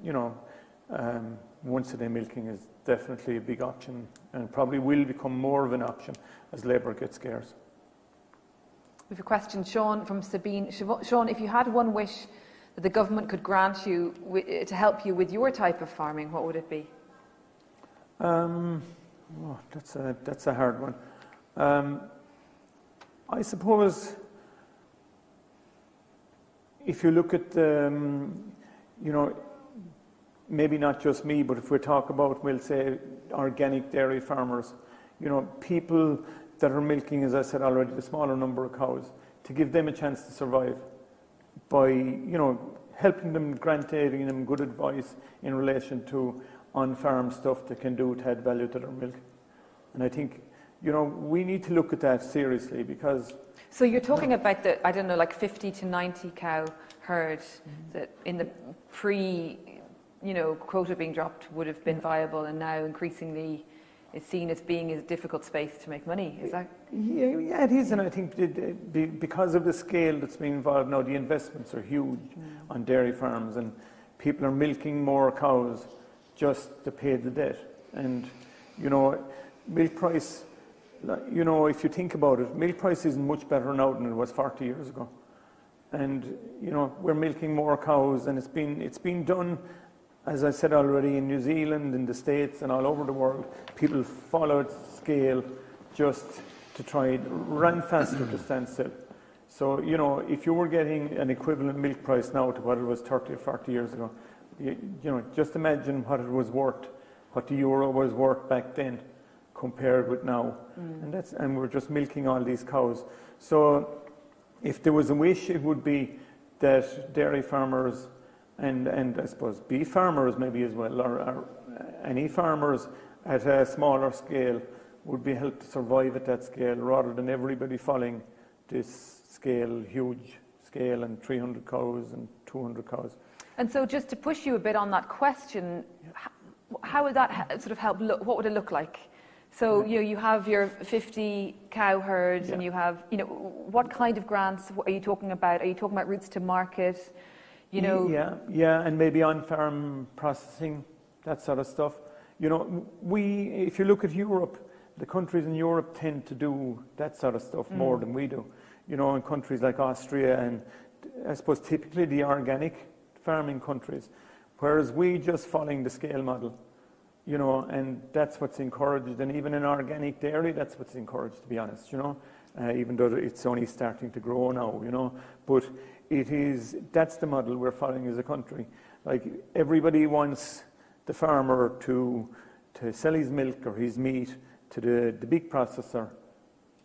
Speaker 4: once a day milking is definitely a big option and probably will become more of an option as labour gets scarce.
Speaker 1: We have a question, Sean, from Sabine. Sean, if you had one wish that the government could grant you to help you with your type of farming, what would it be?
Speaker 4: That's a hard one. I suppose if you look at, maybe not just me, but if we talk about, we'll say, organic dairy farmers, people that are milking, as I said already, the smaller number of cows, to give them a chance to survive by, helping them, granting them good advice in relation to on-farm stuff they can do to add value to their milk. And I think, we need to look at that seriously because...
Speaker 1: So you're talking about the, 50 to 90 cow herd that in the quota being dropped would have been viable, and now increasingly is seen as being a difficult space to make money. Is that?
Speaker 4: Yeah, it is, and I think because of the scale that's being involved now, the investments are huge on dairy farms, and people are milking more cows just to pay the debt. And milk price, if you think about it, milk price isn't much better now than it was 40 years ago. And we're milking more cows, and it's been done, as I said already, in New Zealand, in the States, and all over the world. People followed scale just to try and run faster to stand still. So if you were getting an equivalent milk price now to what it was 30 or 40 years ago, just imagine what it was worth, what the euro was worth back then compared with now. And we're just milking all these cows. So if there was a wish, it would be that dairy farmers and I suppose beef farmers maybe as well, or any farmers at a smaller scale would be helped to survive at that scale rather than everybody following this scale, huge scale, and 300 cows and 200 cows.
Speaker 1: And so just to push you a bit on that question, how would that sort of help look? What would it look like? So you have your 50 cow herds and you have, what kind of grants are you talking about? Are you talking about routes to market?
Speaker 4: Yeah, and maybe on-farm processing, that sort of stuff. If you look at Europe, the countries in Europe tend to do that sort of stuff more than we do. In countries like Austria and I suppose typically the organic farming countries, whereas we just following the scale model, and that's what's encouraged. And even in organic dairy, that's what's encouraged, to be honest, even though it's only starting to grow now, but that's the model we're following as a country. Like everybody wants the farmer to sell his milk or his meat to the big processor,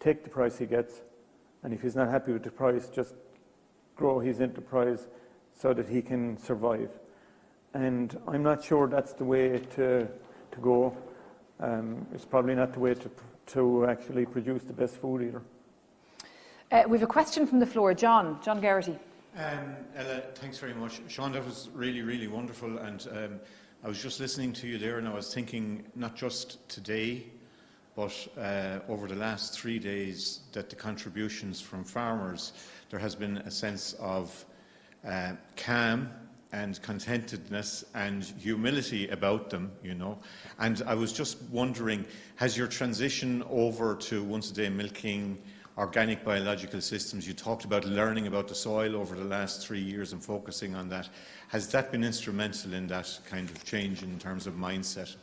Speaker 4: take the price he gets, and if he's not happy with the price, just grow his enterprise so that he can survive. And I'm not sure that's the way to go. It's probably not the way to actually produce the best food either.
Speaker 1: We have a question from the floor. John Garrity.
Speaker 7: Ella, thanks very much. Sean, that was really, really wonderful. And I was just listening to you there, and I was thinking not just today, but over the last 3 days, that the contributions from farmers, there has been a sense of calm and contentedness and humility about them, And I was just wondering, has your transition over to once-a-day milking, organic biological systems, you talked about learning about the soil over the last 3 years and focusing on that. Has that been instrumental in that kind of change in terms of mindset?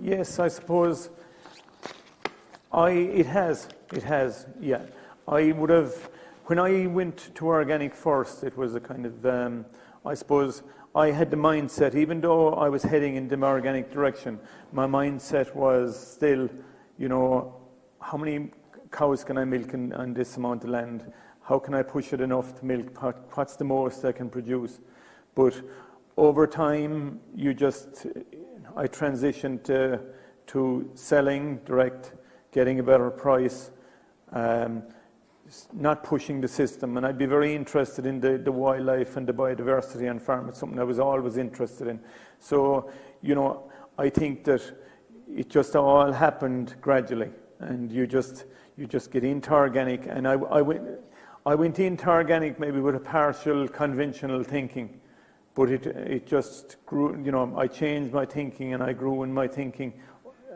Speaker 4: Yes, I suppose it has, yeah. I would have, when I went to organic first, it was a kind of, I suppose, I had the mindset, even though I was heading in the organic direction, my mindset was still, how many cows can I milk on this amount of land? How can I push it enough to milk? What's the most I can produce? But over time, I transitioned to selling direct, getting a better price, not pushing the system. And I'd be very interested in the wildlife and the biodiversity on farm. It's something I was always interested in. So, I think that, it just all happened gradually, and you just get into organic. And I went into organic maybe with a partial conventional thinking, but it just grew. You know, I changed my thinking, and I grew in my thinking,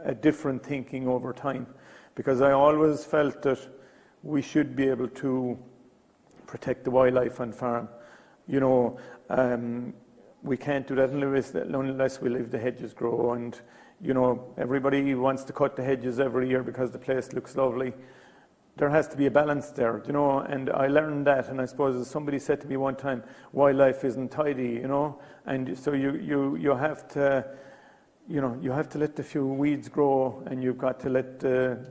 Speaker 4: a different thinking over time, because I always felt that we should be able to protect the wildlife on farm. You know, we can't do that unless we leave the hedges grow. And you know, everybody wants to cut the hedges every year because the place looks lovely. There has to be a balance there, you know, and I learned that. And I suppose somebody said to me one time, wildlife isn't tidy, you know, and so you have to, you know, you have to let the few weeds grow, and you've got to let the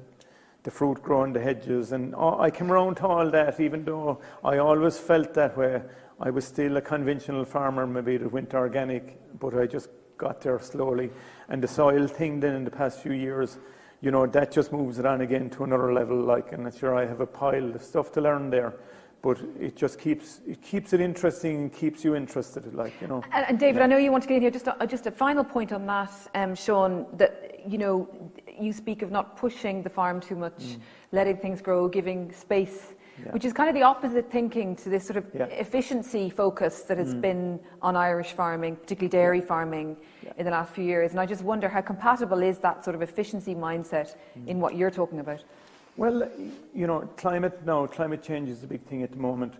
Speaker 4: fruit grow in the hedges. And I came around to all that, even though I always felt that way. I was still a conventional farmer, maybe that went organic, but I just got there slowly. And the soil thing then in the past few years, you know, that just moves it on again to another level, like, and sure, I have a pile of stuff to learn there, but it just keeps it interesting and keeps you interested, like, you know.
Speaker 1: And David, I know you want to get in here, just a final point on that, Sean, that, you know, you speak of not pushing the farm too much, letting things grow, giving space, which is kind of the opposite thinking to this sort of efficiency focus that has been on Irish farming, particularly dairy farming, in the last few years. And I just wonder, how compatible is that sort of efficiency mindset in what you're talking about?
Speaker 4: Well, you know, climate change is the big thing at the moment.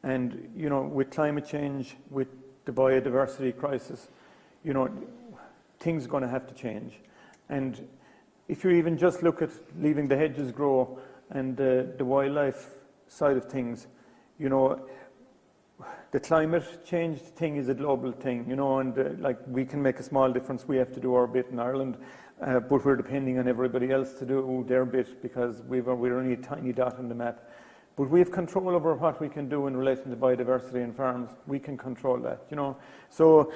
Speaker 4: And, you know, with climate change, with the biodiversity crisis, you know, things are going to have to change. And if you even just look at leaving the hedges grow and the wildlife side of things, you know, the climate change thing is a global thing, you know, and like, we can make a small difference. We have to do our bit in Ireland, but we're depending on everybody else to do their bit, because we're only a tiny dot on the map. But we have control over what we can do in relation to biodiversity and farms. We can control that, you know. So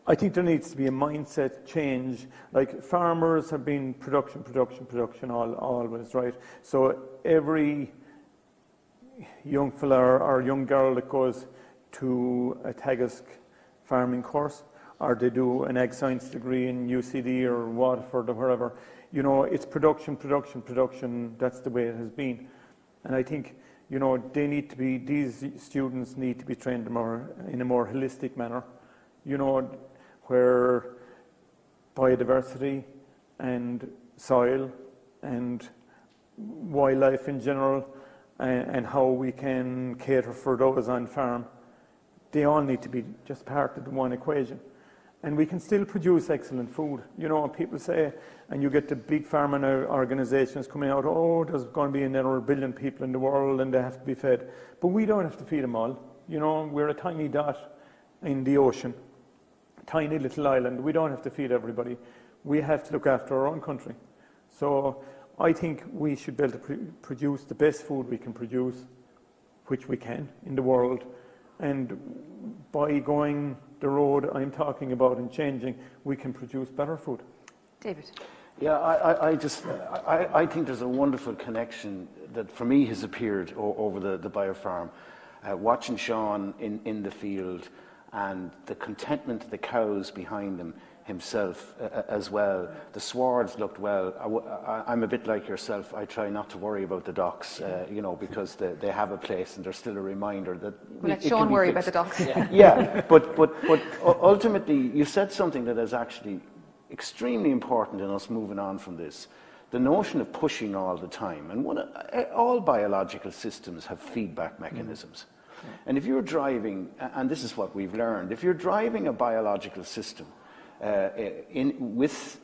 Speaker 4: I think there needs to be a mindset change. Like, farmers have been production always, right? So every young fella or young girl that goes to a Teagasc farming course, or they do an ag science degree in UCD or Waterford or wherever, you know, it's production. That's the way it has been. And I think, you know, these students need to be trained in a more holistic manner, you know, where biodiversity and soil and wildlife in general, and how we can cater for those on farm, they all need to be just part of the one equation. And we can still produce excellent food. You know, people say, and you get the big farming organizations coming out, oh, there's going to be another 1 billion people in the world and they have to be fed. But we don't have to feed them all. You know, we're a tiny dot in the ocean, tiny little island. We don't have to feed everybody. We have to look after our own country. So I think we should be able to produce the best food we can produce, which we can in the world. And by going the road I'm talking about and changing, we can produce better food.
Speaker 1: David?
Speaker 5: Yeah, I think there's a wonderful connection that for me has appeared over the BioFarm. Watching Sean in the field, and the contentment of the cows behind him, himself as well. The swards looked well. I'm a bit like yourself. I try not to worry about the docks, you know, because they have a place and they're still a reminder that
Speaker 1: we'll let Sean worry about the docks.
Speaker 5: Yeah, but ultimately you said something that is actually extremely important in us moving on from this. The notion of pushing all the time, and all biological systems have feedback mechanisms. And if you're driving, and this is what we've learned, if you're driving a biological system with,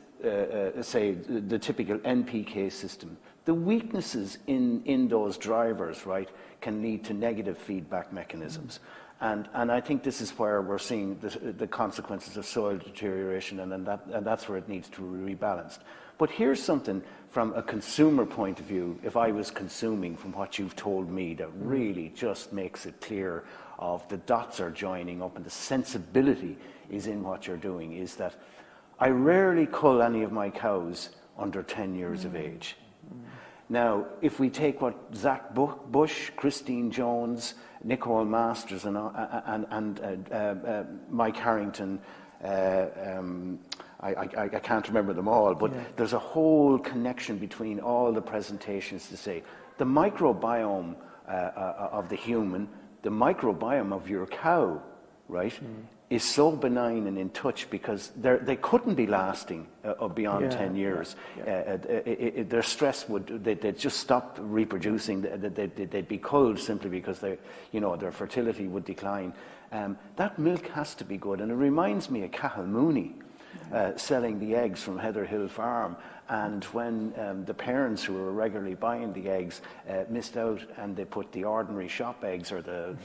Speaker 5: say, the typical NPK system, the weaknesses in those drivers, right, can lead to negative feedback mechanisms. And I think this is where we're seeing the consequences of soil deterioration, and that's where it needs to be rebalanced. But here's something from a consumer point of view, if I was consuming from what you've told me, that really just makes it clear of the dots are joining up and the sensibility is in what you're doing, is that I rarely cull any of my cows under 10 years of age. Now, if we take what Zach Bush, Christine Jones, Nicole Masters and Mike Harrington, I can't remember them all, but there's a whole connection between all the presentations to say the microbiome of the human, the microbiome of your cow, right, is so benign and in touch because they couldn't be lasting beyond 10 years. Their stress they'd just stop reproducing. They'd be culled simply because their fertility would decline. That milk has to be good, and it reminds me of Cathal Mooney selling the eggs from Heather Hill Farm. And when the parents who were regularly buying the eggs missed out and they put the ordinary shop eggs or the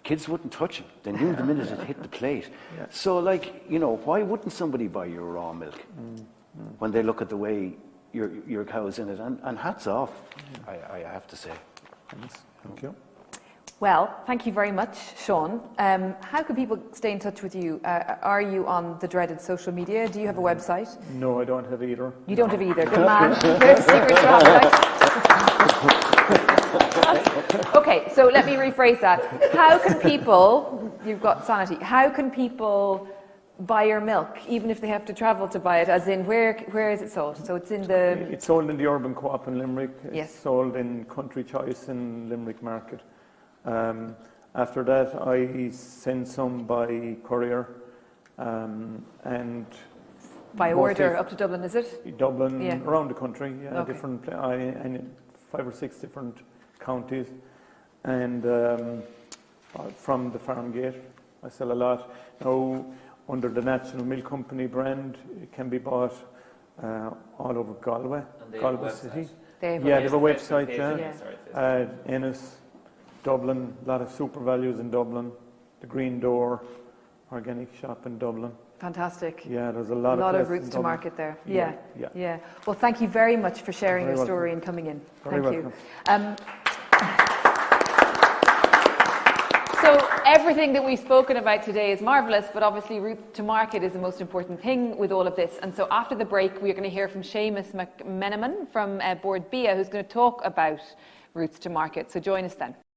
Speaker 5: kids wouldn't touch it. They knew the minute it hit the plate. So, why wouldn't somebody buy your raw milk when they look at the way your cow's in it? And hats off, I have to say.
Speaker 4: Thank you.
Speaker 1: Well, thank you very much, Sean. How can people stay in touch with you? Are you on the dreaded social media? Do you have a website?
Speaker 4: No, I don't have either.
Speaker 1: You don't have either. Good man. Here's the secret to have. Okay, so let me rephrase that. How can people, you've got sanity, how can people buy your milk, even if they have to travel to buy it? As in, where is it sold? So it's in the...
Speaker 4: It's sold in the Urban Co-op in Limerick.
Speaker 1: Yes.
Speaker 4: It's sold in Country Choice in Limerick Market. After that, I send some by courier and
Speaker 1: by order up to Dublin, is it?
Speaker 4: Dublin, around the country,
Speaker 1: Okay.
Speaker 4: different, and 5 or 6 different counties, and from the farm gate, I sell a lot. Now, under the National Milk Company brand, it can be bought all over Galway, Galway City. They have a website, Ennis, Dublin, a lot of super values in Dublin, the Green Door organic shop in Dublin.
Speaker 1: Fantastic.
Speaker 4: Yeah, there's a lot
Speaker 1: of routes to market there. Yeah. Well, thank you very much for sharing your story and coming in. Thank you. So everything that we've spoken about today is marvellous, but obviously route to market is the most important thing with all of this. And so after the break, we're going to hear from Seamus McMenamin from Board BIA, who's going to talk about routes to market. So join us then.